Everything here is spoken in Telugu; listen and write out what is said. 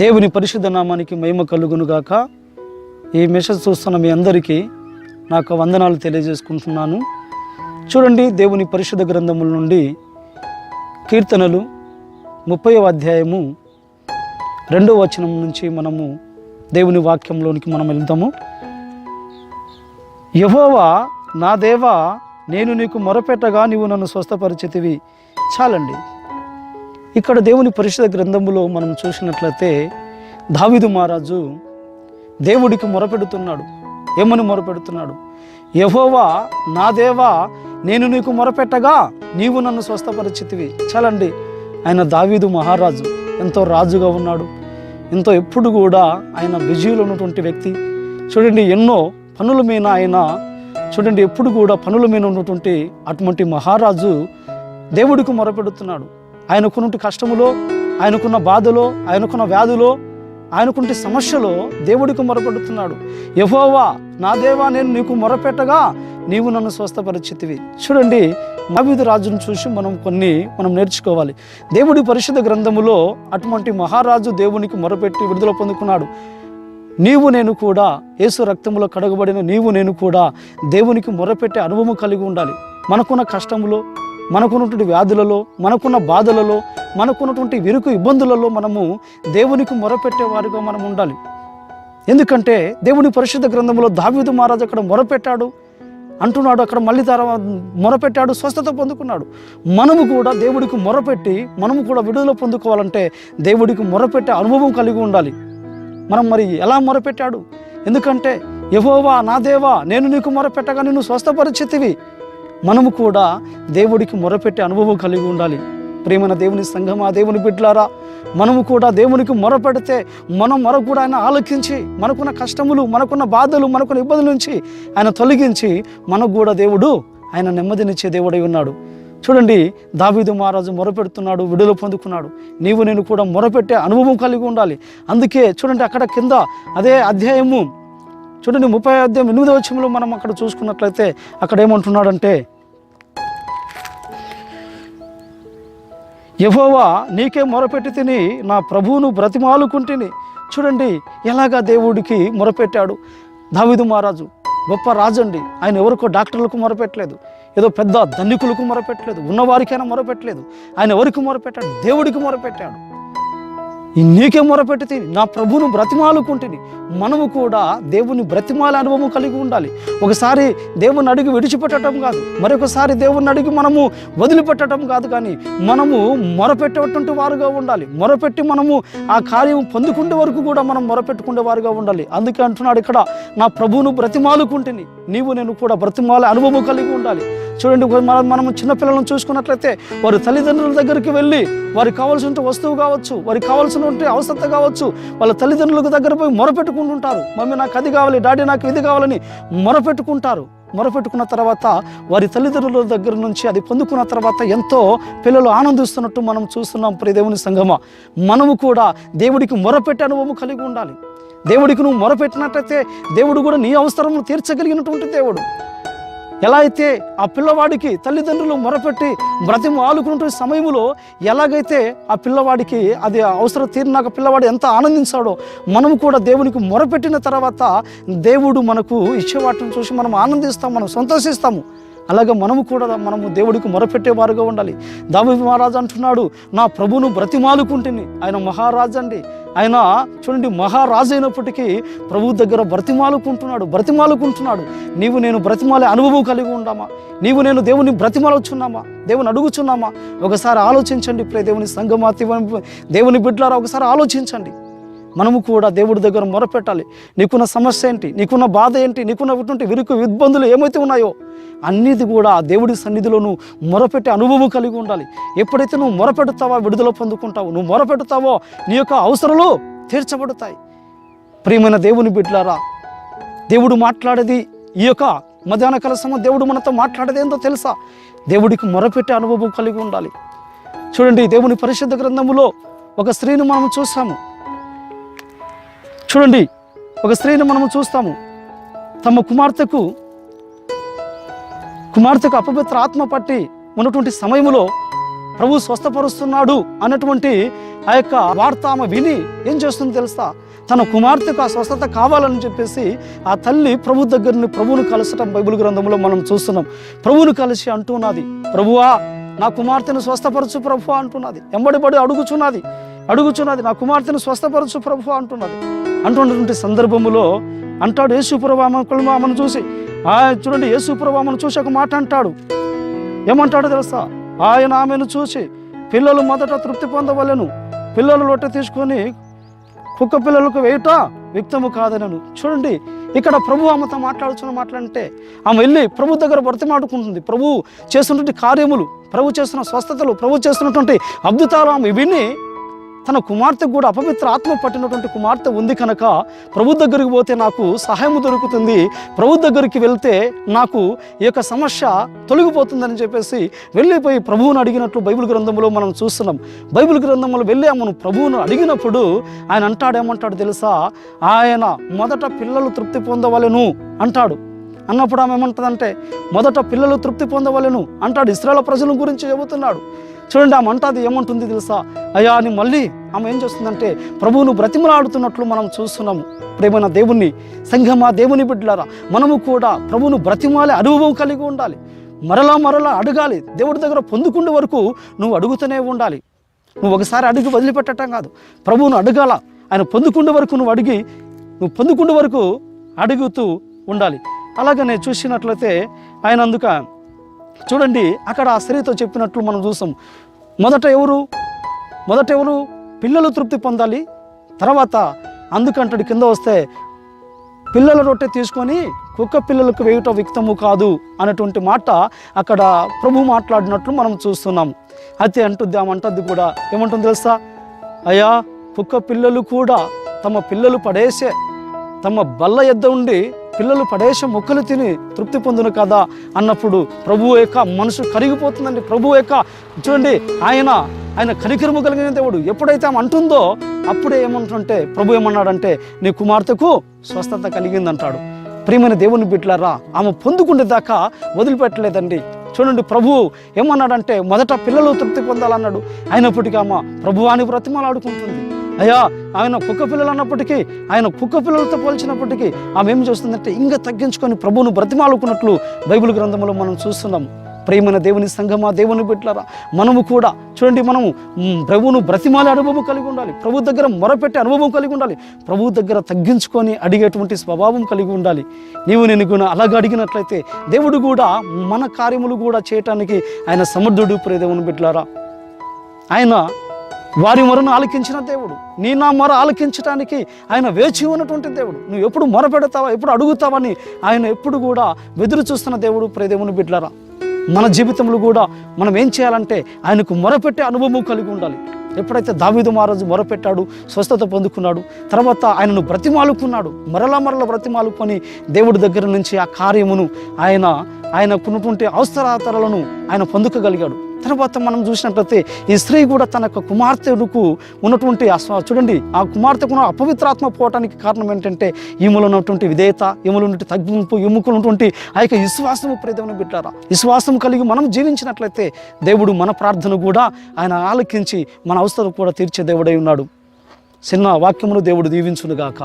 దేవుని పరిశుద్ధ నామానికి మహిమ కలుగునుగాక. ఈ మెసేజ్ చూస్తున్న మీ అందరికీ నాకు వందనాలు తెలియజేసుకుంటున్నాను. చూడండి, దేవుని పరిశుద్ధ గ్రంథముల నుండి కీర్తనలు 30వ అధ్యాయము 2వ వచనం నుంచి మనము దేవుని వాక్యంలోనికి మనం వెళ్తాము. యెహోవా నా దేవా, నేను నీకు మొరపెట్టగా నీవు నన్ను స్వస్థపరిచితివి. చాలండి. ఇక్కడ దేవుని పరిశుద్ధ గ్రంథములో మనం చూసినట్లయితే దావీదు మహారాజు దేవుడికి మొరపెడుతున్నాడు. ఏమని మొరపెడుతున్నాడు? యెహోవా నా దేవా, నేను నీకు మొరపెట్టగా నీవు నన్ను స్వస్థపరిచితివి. చాలండి. ఆయన దావీదు మహారాజు ఎంతో రాజుగా ఉన్నాడు. ఎంతో ఎప్పుడు కూడా ఆయన బిజీలో ఉన్నటువంటి వ్యక్తి. చూడండి, ఎన్నో పనుల మీద ఆయన ఎప్పుడు కూడా పనుల మీద ఉన్నటువంటి అటువంటి మహారాజు దేవుడికి మొరపెడుతున్నాడు. ఆయనకున్నటువంటి కష్టములో, ఆయనకున్న బాధలో, ఆయనకున్న వ్యాధులో, ఆయనకుంటే సమస్యలో దేవుడికి మొరపెడుతున్నాడు. యెహోవా నా దేవా, నేను నీకు మొరపెట్టగా నీవు నన్ను స్వస్థపరిచితివి. చూడండి, దావీదు రాజును చూసి మనం నేర్చుకోవాలి. దేవుడి పరిశుద్ధ గ్రంథములో అటువంటి మహారాజు దేవునికి మొరపెట్టి విడుదల పొందుకున్నాడు. నీవు నేను కూడా యేసు రక్తములో కడగబడిన నీవు నేను కూడా దేవునికి మొరపెట్టే అనుభవం కలిగి ఉండాలి. మనకున్న కష్టములో, మనకున్నటువంటి వ్యాధులలో, మనకున్న బాధలలో, మనకున్నటువంటి విరుకు ఇబ్బందులలో మనము దేవునికి మొరపెట్టేవారుగా మనం ఉండాలి. ఎందుకంటే దేవుని పరిశుద్ధ గ్రంథంలో దావీదు మహారాజు అక్కడ మొరపెట్టాడు అంటున్నాడు. అక్కడ మళ్ళీ మొరపెట్టాడు, స్వస్థత పొందుకున్నాడు. మనము కూడా దేవుడికి మొరపెట్టి మనము కూడా విడుదల పొందుకోవాలంటే దేవుడికి మొరపెట్టే అనుభవం కలిగి ఉండాలి. మనం మరి ఎలా మొరపెట్టాడు? ఎందుకంటే యెహోవా నా దేవా, నేను నీకు మొరపెట్టగా నిన్ను స్వస్థపరిచితివి. మనము కూడా దేవుడికి మొరపెట్టే అనుభవం కలిగి ఉండాలి. ప్రియమైన దేవుని సంఘమా, దేవుని బిడ్డలారా, మనము కూడా దేవునికి మొరపెడితే మనం మొర కూడా ఆయన ఆలకించి మనకున్న కష్టములు, మనకున్న బాధలు, మనకున్న ఇబ్బందుల నుంచి ఆయన తొలగించి మనకు కూడా దేవుడు ఆయన నెమ్మదినిచ్చే దేవుడై ఉన్నాడు. చూడండి, దావీదు మహారాజు మొరపెడుతున్నాడు, విడుదల పొందుకున్నాడు. నీవు నేను కూడా మొరపెట్టే అనుభవం కలిగి ఉండాలి. అందుకే చూడండి, అక్కడ కింద అదే అధ్యాయము చూడండి 30వ అధ్యాయం 8వ వచనంలో మనం అక్కడ చూసుకున్నట్లయితే అక్కడ ఏమంటున్నాడంటే, యెహోవా నీకే మొరపెట్టి తిని నా ప్రభువును బ్రతిమాలుకుంటుని. చూడండి, ఎలాగా దేవుడికి మొరపెట్టాడు దావీదు మహారాజు. గొప్ప రాజు అండి. ఆయన ఎవరికో డాక్టర్లకు మొరపెట్టలేదు, ఏదో పెద్ద ధనికులకు మొరపెట్టలేదు, ఉన్నవారికైనా మొరపెట్టలేదు. ఆయన ఎవరికి మొరపెట్టాడు? దేవుడికి మొరపెట్టాడు. నీకే మొరపెట్టి నా ప్రభువును బ్రతిమాలుకుంటుని. మనము కూడా దేవుని బ్రతిమాల అనుభవం కలిగి ఉండాలి. ఒకసారి దేవుని అడిగి విడిచిపెట్టడం కాదు, మరొకసారి దేవుని అడిగి మనము వదిలిపెట్టడం కాదు, కానీ మనము మొరపెట్టేటువంటి వారుగా ఉండాలి. మొరపెట్టి మనము ఆ కార్యం పొందుకునే వరకు కూడా మనం మొరపెట్టుకునే వారుగా ఉండాలి. అందుకే అంటున్నాడు ఇక్కడ, నా ప్రభువును బ్రతిమాలుకుంటుని. నీవు నేను కూడా బ్రతిమాల అనుభవం కలిగి ఉండాలి. చూడండి, మనము చిన్నపిల్లలను చూసుకున్నట్లయితే వారి తల్లిదండ్రుల దగ్గరికి వెళ్ళి వారికి కావాల్సిన వస్తువు కావచ్చు, వారికి కావాల్సిన అవసరత కావచ్చు, వాళ్ళ తల్లిదండ్రులకు దగ్గర పోయి మొరపెట్టుకుంటుంటారు. మమ్మీ నాకు అది కావాలి, డాడీ నాకు ఇది కావాలని మొరపెట్టుకుంటారు. మొరపెట్టుకున్న తర్వాత వారి తల్లిదండ్రుల దగ్గర నుంచి అది పొందుకున్న తర్వాత ఎంతో పిల్లలు ఆనందిస్తున్నట్టు మనం చూస్తున్నాం. ప్రియ దేవుని సంఘమా, మనము కూడా దేవుడికి మొరపెట్టే అనుభవం కలిగి ఉండాలి. దేవుడికి నువ్వు మొరపెట్టినట్లయితే దేవుడు కూడా నీ అవసరములు తీర్చగలిగినటువంటి దేవుడు. ఎలా అయితే ఆ పిల్లవాడికి తల్లిదండ్రులు మొరపెట్టి బ్రతిమాలుకున్న సమయంలో ఎలాగైతే ఆ పిల్లవాడికి అది అవసరం తీరినాక పిల్లవాడు ఎంత ఆనందించాడో, మనము కూడా దేవునికి మొరపెట్టిన తర్వాత దేవుడు మనకు ఇచ్చే వాటిని చూసి మనం ఆనందిస్తాం, మనం సంతోషిస్తాము. అలాగే మనము దేవుడికి మొరపెట్టేవారుగా ఉండాలి. దావీదు మహారాజు అంటున్నాడు, నా ప్రభువును బ్రతిమాలుకుంటుని. ఆయన మహారాజు అండి. ఆయన చూడండి, మహారాజు అయినప్పటికీ ప్రభు దగ్గర బ్రతిమాలుకుంటున్నాడు. నీవు నేను బ్రతిమాలే అనుభవం కలిగి ఉండామా? నీవు నేను దేవుని బ్రతిమాలుచున్నామా? దేవుని అడుగుచున్నామా? ఒకసారి ఆలోచించండి. ప్రియ దేవుని సంఘమా, దేవుని బిడ్డలారా, ఒకసారి ఆలోచించండి. మనము కూడా దేవుడి దగ్గర మొరపెట్టాలి. నీకున్న సమస్య ఏంటి, నీకున్న బాధ ఏంటి, నీకున్నటువంటి విరుకు ఇబ్బందులు ఏమైతే ఉన్నాయో అన్నిది కూడా దేవుడి సన్నిధిలో మొరపెట్టే అనుభవం కలిగి ఉండాలి. ఎప్పుడైతే నువ్వు మొరపెడతావో విడుదల పొందుకుంటావు, నువ్వు మొరపెడతావో నీ యొక్క అవసరాలు తీర్చబడతాయి. ప్రియమైన దేవుని బిడ్డలారా, దేవుడు మాట్లాడేది ఈ యొక్క మధ్యాహ్న కాల సమయం దేవుడు మనతో మాట్లాడేది ఏందో తెలుసా? దేవుడికి మొరపెట్టే అనుభవం కలిగి ఉండాలి. చూడండి, దేవుని పరిశుద్ధ గ్రంథములో ఒక స్త్రీని మనం చూస్తాము. చూడండి, ఒక స్త్రీని మనము చూస్తాము. తమ కుమార్తెకు అపవిత్ర ఆత్మ పట్టి ఉన్నటువంటి సమయంలో ప్రభు స్వస్థపరుస్తున్నాడు అన్నటువంటి ఆ యొక్క వార్త ఆమె విని ఏం చేస్తుంది తెలుసా? తన కుమార్తెకు ఆ స్వస్థత కావాలని చెప్పేసి ఆ తల్లి ప్రభువును కలసటం బైబిల్ గ్రంథంలో మనం చూస్తున్నాం. ప్రభువును కలిసి అంటున్నది, ప్రభువా నా కుమార్తెను స్వస్థపరచు ప్రభువా అంటున్నది. ఎంబడిపడి అడుగుచున్నది నా కుమార్తెను స్వస్థపరచు ప్రభువా అంటున్నటువంటి సందర్భములో అంటాడు యేసుప్రభు ఆమెను చూసి, చూడండి యేసుప్రభు ఆమెను చూసి ఒక మాట అంటాడు. ఏమంటాడో తెలుసా? ఆయన ఆమెను చూసి, పిల్లలు మొదట తృప్తి పొందవలెను, పిల్లలు లొట్టె తీసుకొని కుక్క పిల్లలకు వేయుట వ్యక్తము కాదనను. చూడండి, ఇక్కడ ప్రభు ఆమెతో మాట్లాడుతుంటే ఆమె వెళ్ళి ప్రభు దగ్గర బ్రతిమాడుకుంటుంది. ప్రభు చేస్తున్నటువంటి కార్యములు, ప్రభు చేస్తున్న స్వస్థతలు, ప్రభు చేస్తున్నటువంటి అద్భుతాలు ఆమె విని తన కుమార్తె కూడా అపవిత్ర ఆత్మ పట్టినటువంటి కుమార్తె ఉంది కనుక ప్రభు దగ్గరికి పోతే నాకు సహాయం దొరుకుతుంది, ప్రభు దగ్గరికి వెళ్తే నాకు ఈ యొక్క సమస్య తొలగిపోతుందని చెప్పేసి వెళ్ళిపోయి ప్రభువును అడిగినట్లు బైబిల్ గ్రంథంలో మనం చూస్తున్నాం. బైబిల్ గ్రంథంలో వెళ్ళి ఆమెను ప్రభువును అడిగినప్పుడు ఆయన ఏమంటాడు తెలుసా? ఆయన మొదట పిల్లలు తృప్తి పొందవలెను అంటాడు. అన్నప్పుడు ఆమె ఏమంటుందంటే మొదట పిల్లలు తృప్తి పొందవలెను అంటాడు. ఇశ్రాయేలు ప్రజల గురించి చెబుతున్నాడు. చూడండి, ఆమె అంటాది ఏమంటుంది తెలుసా? అయ్యా అని మళ్ళీ ఆమె ఏం చేస్తుందంటే ప్రభువును బ్రతిమలాడుతున్నట్లు మనం చూస్తున్నాము. ప్రేమైన దేవుణ్ణి సంఘమా, దేవుని బిడ్డలారా, మనము కూడా ప్రభువును బ్రతిమాలే అనుభవం కలిగి ఉండాలి. మరలా అడగాలి. దేవుడి దగ్గర పొందుకునే వరకు నువ్వు అడుగుతూనే ఉండాలి. నువ్వు ఒకసారి అడిగి వదిలిపెట్టడం కాదు, ప్రభువును అడగాల. ఆయన పొందుకునే వరకు నువ్వు పొందుకునే వరకు అడుగుతూ ఉండాలి. అలాగనే చూసినట్లయితే ఆయన చూడండి అక్కడ ఆ స్త్రీతో చెప్పినట్లు మనం చూసాం. మొదట ఎవరు పిల్లలు తృప్తి పొందాలి, తర్వాత అందుకంటాడు కింద వస్తే పిల్లల రొట్టె తీసుకొని కుక్క పిల్లలకు వేయుట వ్యక్తము కాదు అనేటువంటి మాట అక్కడ ప్రభు మాట్లాడినట్లు మనం చూస్తున్నాం. అయితే ఆమె కూడా ఏమంటుంది తెలుసా? అయ్యా కుక్క పిల్లలు కూడా తమ పిల్లలు పడేసే, తమ బల్ల ఎద్ద ఉండి పిల్లలు పడేసే మొక్కలు తిని తృప్తి పొందును కదా అన్నప్పుడు ప్రభువు యొక్క మనసు కరిగిపోతుందండి. ప్రభువు యొక్క చూడండి, ఆయన కనికరము కలిగిన దేవుడు. ఎప్పుడైతే ఆమె అంటుందో అప్పుడే ఏమంటుంటే ప్రభు ఏమన్నాడంటే నీ కుమార్తెకు స్వస్థత కలిగిందంటాడు. ప్రియమైన దేవుని బిడ్డలారా, ఆమె పొందుకునే దాకా వదిలిపెట్టలేదండి. చూడండి, ప్రభువు ఏమన్నాడంటే మొదట పిల్లలు తృప్తి పొందాలన్నాడు. అయినప్పటికీ ఆమె ప్రభువాని బ్రతిమలాడుకుంటుంది. అయ్యా ఆయన కుక్క పిల్లలు అన్నప్పటికీ, ఆయన కుక్క పిల్లలతో పోల్చినప్పటికీ ఆమె ఏం చేస్తుందంటే ఇంకా తగ్గించుకొని ప్రభువును బ్రతిమాలుకున్నట్లు బైబిల్ గ్రంథంలో మనం చూస్తున్నాం. ప్రియమైన దేవుని సంఘమా, దేవుని బిడ్డలారా, మనము కూడా చూడండి, మనము ప్రభువును బ్రతిమాలే అనుభవం కలిగి ఉండాలి. ప్రభు దగ్గర మొరపెట్టే అనుభవం కలిగి ఉండాలి. ప్రభు దగ్గర తగ్గించుకొని అడిగేటువంటి స్వభావం కలిగి ఉండాలి. నేను కూడా అలాగ అడిగినట్లయితే దేవుడు కూడా మన కార్యములు కూడా చేయటానికి ఆయన సమర్థుడు. ప్రియ దేవుని బిడ్డలారా, ఆయన వారి మొరను ఆలకించిన దేవుడు, నా మొర ఆలకించడానికి ఆయన వేచి ఉన్నటువంటి దేవుడు. నువ్వు ఎప్పుడు మొర పెడతావా, ఎప్పుడు అడుగుతావని ఆయన ఎప్పుడు కూడా ఎదురు చూస్తున్న దేవుడు. ప్రియ దేవుని బిడ్డలారా, మన జీవితంలో కూడా మనం ఏం చేయాలంటే ఆయనకు మొరపెట్టే అనుభవం కలిగి ఉండాలి. ఎప్పుడైతే దావీదు మహారాజు మొరపెట్టాడు, స్వస్థత పొందుకున్నాడు, తర్వాత ఆయనను బ్రతిమాలుకున్నాడు, మరలా బ్రతిమాలుకొని దేవుడి దగ్గర నుంచి ఆ కార్యమును ఆయనకున్నటువంటి అవసరాతలను ఆయన పొందుకోగలిగాడు. తర్వాత మనం చూసినట్లయితే ఈ స్త్రీ కూడా తన యొక్క కుమార్తెకు ఉన్నటువంటి చూడండి, ఆ కుమార్తెకు అపవిత్రాత్మ పోవటానికి కారణం ఏంటంటే ఈమెలో ఉన్నటువంటి విధేయత, ఈమెలో ఉన్నటువంటి తగ్గింపు, ఈమెకు ఉన్నటువంటి ఆ యొక్క విశ్వాసము. ప్రియమైన బిడ్డలారా, విశ్వాసం కలిగి మనం జీవించినట్లయితే దేవుడు మన ప్రార్థన కూడా ఆయన ఆలకించి మన అవసరం కూడా తీర్చే దేవుడై ఉన్నాడు. చిన్న వాక్యమును దేవుడు దీవించునుగాక.